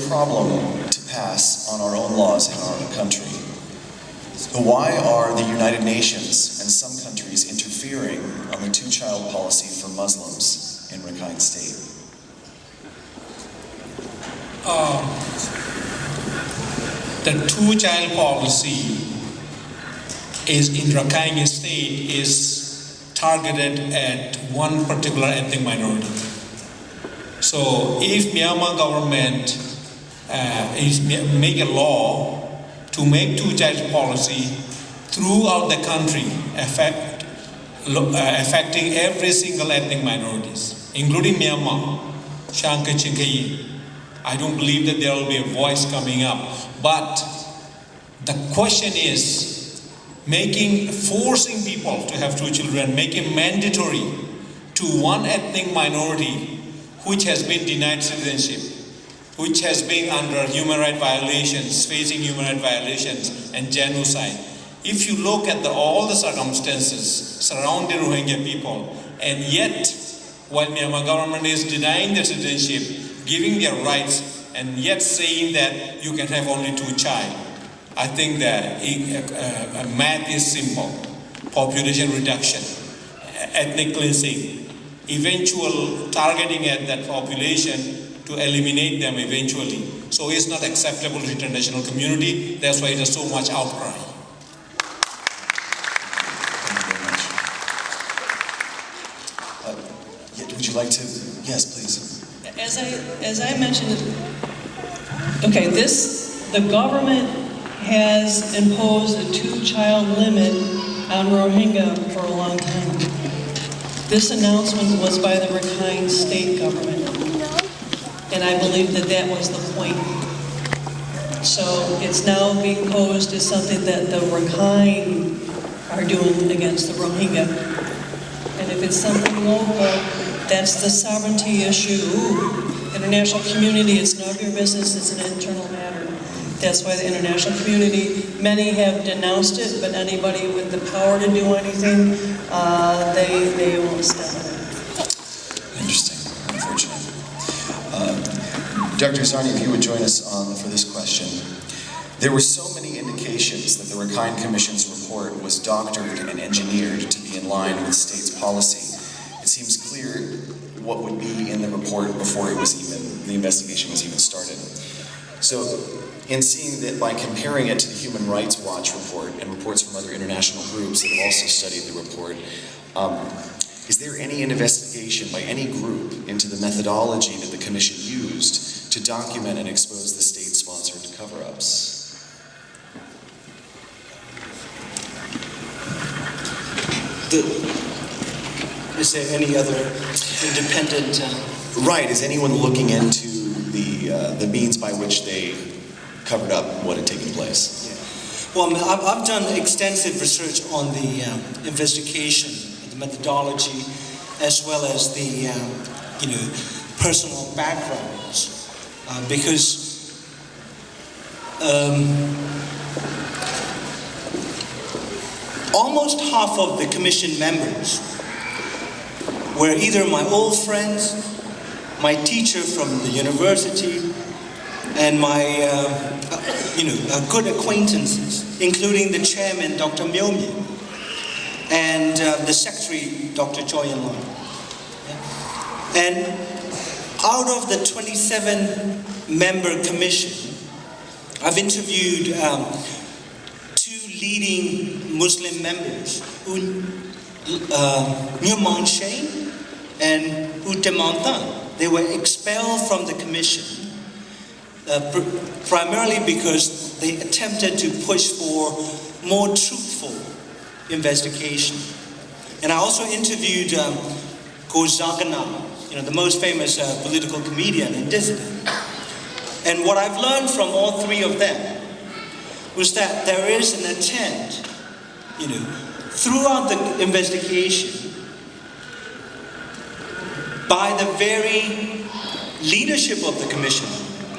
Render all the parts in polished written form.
problem to pass on our own laws in our own country. But why are the United Nations and some countries interfering on the two-child policy for Muslims in Rakhine State? The two-child policy is in Rakhine State is targeted at one particular ethnic minority. So if Myanmar government make a law to make two-child policy throughout the country, affecting every single ethnic minorities, including Myanmar, Shanka Chinkayi, I don't believe that there will be a voice coming up. But the question is, forcing people to have two children, making mandatory to one ethnic minority which has been denied citizenship, which has been under human rights violations, facing human rights violations and genocide. If you look at all the circumstances surrounding Rohingya people, and yet, while Myanmar government is denying their citizenship, giving their rights, and yet saying that you can have only two child, I think that math is simple. Population reduction, ethnic cleansing, eventual targeting at that population to eliminate them eventually. So it's not acceptable to the international community. That's why there's so much outcry. Thank you very much. Would you like to? Yes, please. As I mentioned, okay, the government has imposed a two-child limit on Rohingya for a long time. This announcement was by the Rakhine State government, and I believe that was the point. So it's now being posed as something that the Rakhine are doing against the Rohingya. And if it's something local, that's the sovereignty issue. International community, it's none of your business, it's an internal matter. That's why the international community, many have denounced it, but anybody with the power to do anything, they won't step in. Interesting, unfortunate. Dr. Sonia, if you would join us for this question. There were so many indications that the Rakhine Commission's report was doctored and engineered to be in line with state's policy. It seems clear what would be in the report before the investigation was even started. So, in seeing that by comparing it to the Human Rights Watch report and reports from other international groups that have also studied the report, is there any investigation by any group into the methodology that the Commission used to document and expose the state-sponsored cover-ups? Is there any other independent? Right. Is anyone looking into the means by which they covered up what had taken place? Yeah. Well, I've done extensive research on the investigation, the methodology, as well as the personal backgrounds, because almost half of the Commission members were either my old friends, my teacher from the university, and my good acquaintances, including the chairman, Dr. Myomyi, and the secretary, Dr. Choi Yan-Long. And out of the 27-member commission, I've interviewed two leading Muslim members, Myung Shane and Utemantan. They were expelled from the commission primarily because they attempted to push for more truthful investigation. And I also interviewed Ko Zagana, the most famous political comedian and dissident. And what I've learned from all three of them was that there is an attempt, throughout the investigation, by the very leadership of the commission,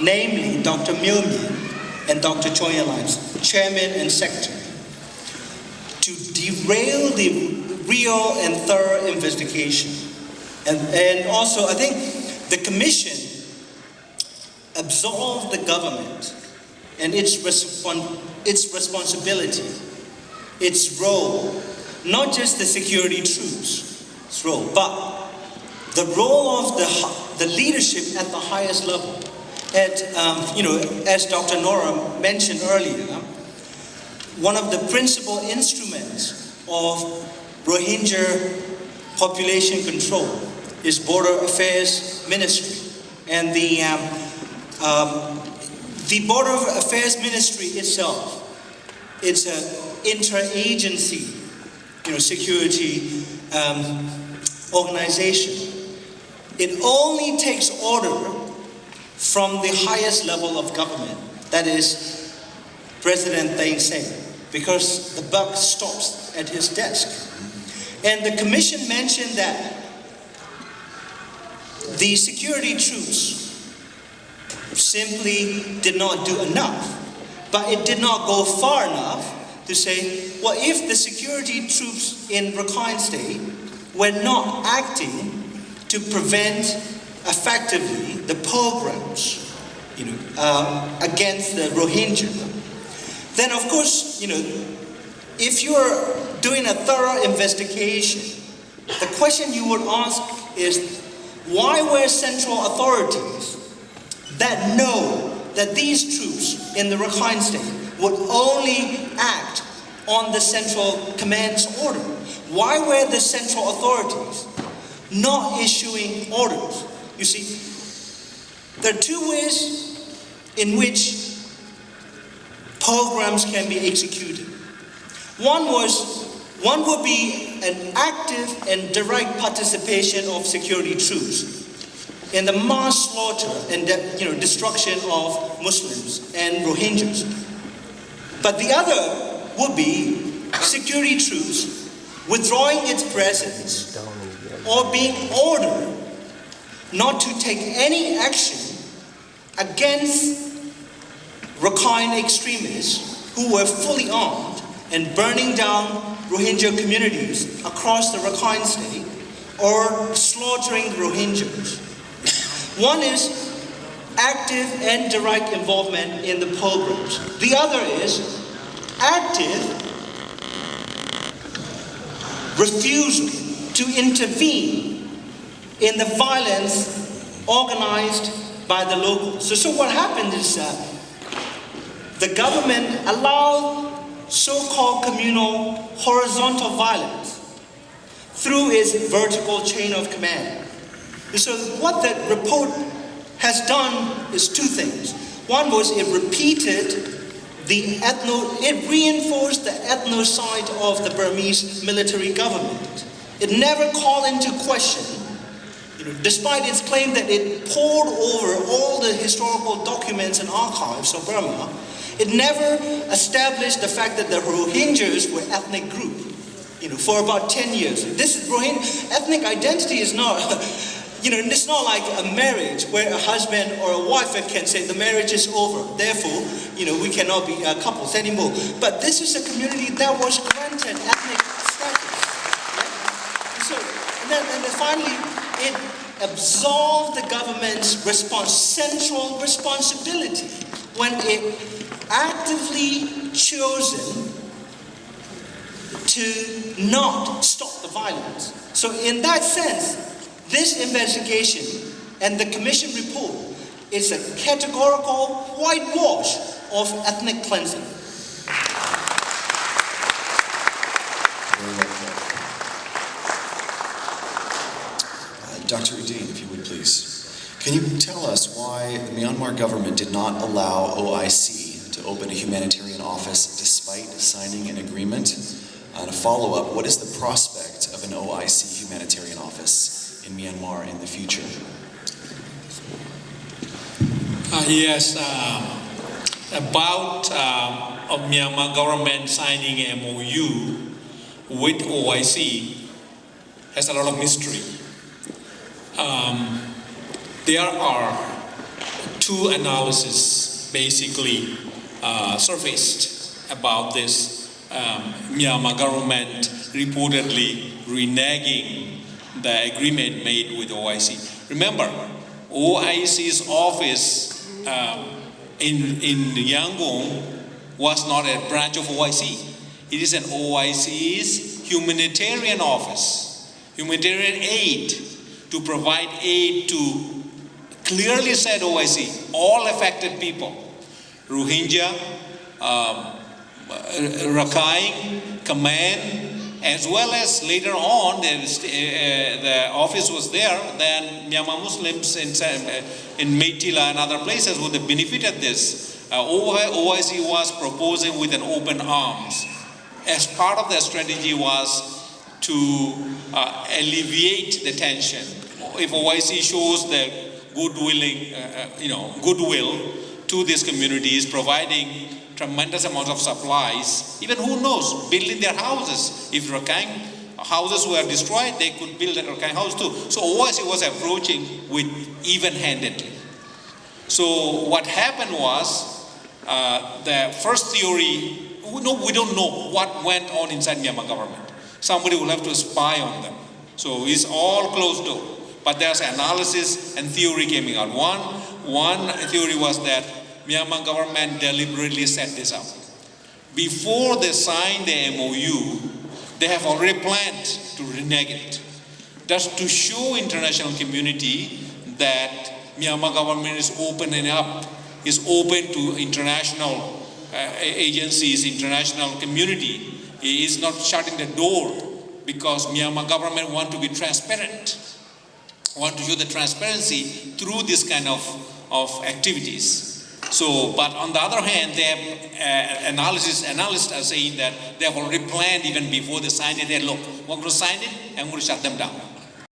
namely Dr. Myomyi and Dr. Choi Yan-Long, chairman and secretary, to derail the real and thorough investigation. And also, I think the commission absolve the government and its responsibility, its role, not just the security troops' role, but the role of the leadership at the highest level. As Dr. Nora mentioned earlier, one of the principal instruments of Rohingya population control is Border Affairs Ministry. And the Border Affairs Ministry itself, it's an interagency, security organization. It only takes order from the highest level of government, that is President Thein Sein, because the buck stops at his desk. And the commission mentioned that the security troops simply did not do enough, but it did not go far enough to say, well, if the security troops in Rakhine State were not acting to prevent effectively the pogroms, against the Rohingya, then of course, if you're doing a thorough investigation, the question you would ask is, why were central authorities that know that these troops in the Rakhine State would only act on the central command's order? Why were the central authorities not issuing orders? You see, there are two ways in which programs can be executed. One would be an active and direct participation of security troops in the mass slaughter and destruction of Muslims and Rohingyas. But the other would be security troops withdrawing its presence or being ordered not to take any action against Rakhine extremists who were fully armed and burning down Rohingya communities across the Rakhine State or slaughtering Rohingyas. One is active and direct involvement in the pogroms. The other is active refusal to intervene in the violence organized by the locals. So what happened is the government allowed so-called communal horizontal violence through its vertical chain of command. And so what that report has done is two things. One was it reinforced the ethnocide of the Burmese military government. It never called into question, despite its claim that it pored over all the historical documents and archives of Burma, it never established the fact that the Rohingyas were ethnic group, for about 10 years. This ethnic identity is not, it's not like a marriage where a husband or a wife can say the marriage is over, therefore, we cannot be couples anymore. But this is a community that was granted ethnic status. Right? And then finally, it absolved the government's central responsibility when it actively chosen to not stop the violence. So in that sense, this investigation and the commission report is a categorical whitewash of ethnic cleansing. Dr. Udine, if you would please. Can you tell us why the Myanmar government did not allow OIC to open a humanitarian office despite signing an agreement? And a follow-up, what is the prospect of an OIC humanitarian office in Myanmar in the future? Yes, about Myanmar government signing an MOU with OIC has a lot of mystery. There are two analyses basically surfaced about this Myanmar government reportedly reneging the agreement made with OIC. Remember, OIC's office in Yangon was not a branch of OIC. It is an OIC's humanitarian office, humanitarian aid, to provide aid to, clearly said OIC, all affected people, Rohingya, Rakhine, Khmer, as well as later on, the office was there, then Myanmar Muslims in Meitila and other places would have benefited this. OIC was proposing with an open arms. As part of their strategy was to alleviate the tension. If OIC shows the goodwill to these communities, providing tremendous amounts of supplies, even who knows, building their houses. If Rakhine houses were destroyed, they could build a Rakhine house too. So OIC was approaching with even-handedly. So what happened was, the first theory, we don't know what went on inside Myanmar government. Somebody will have to spy on them. So it's all closed door. But there's analysis and theory coming out. One theory was that Myanmar government deliberately set this up. Before they signed the MOU, they have already planned to renege it. Just to show international community that Myanmar government is opening up, is open to international agencies, international community. It is not shutting the door because Myanmar government want to be transparent, want to show the transparency through this kind of activities. So, but on the other hand, they have analysts are saying that they have already planned even before they signed it. They look, we're going to sign it and we're going to shut them down.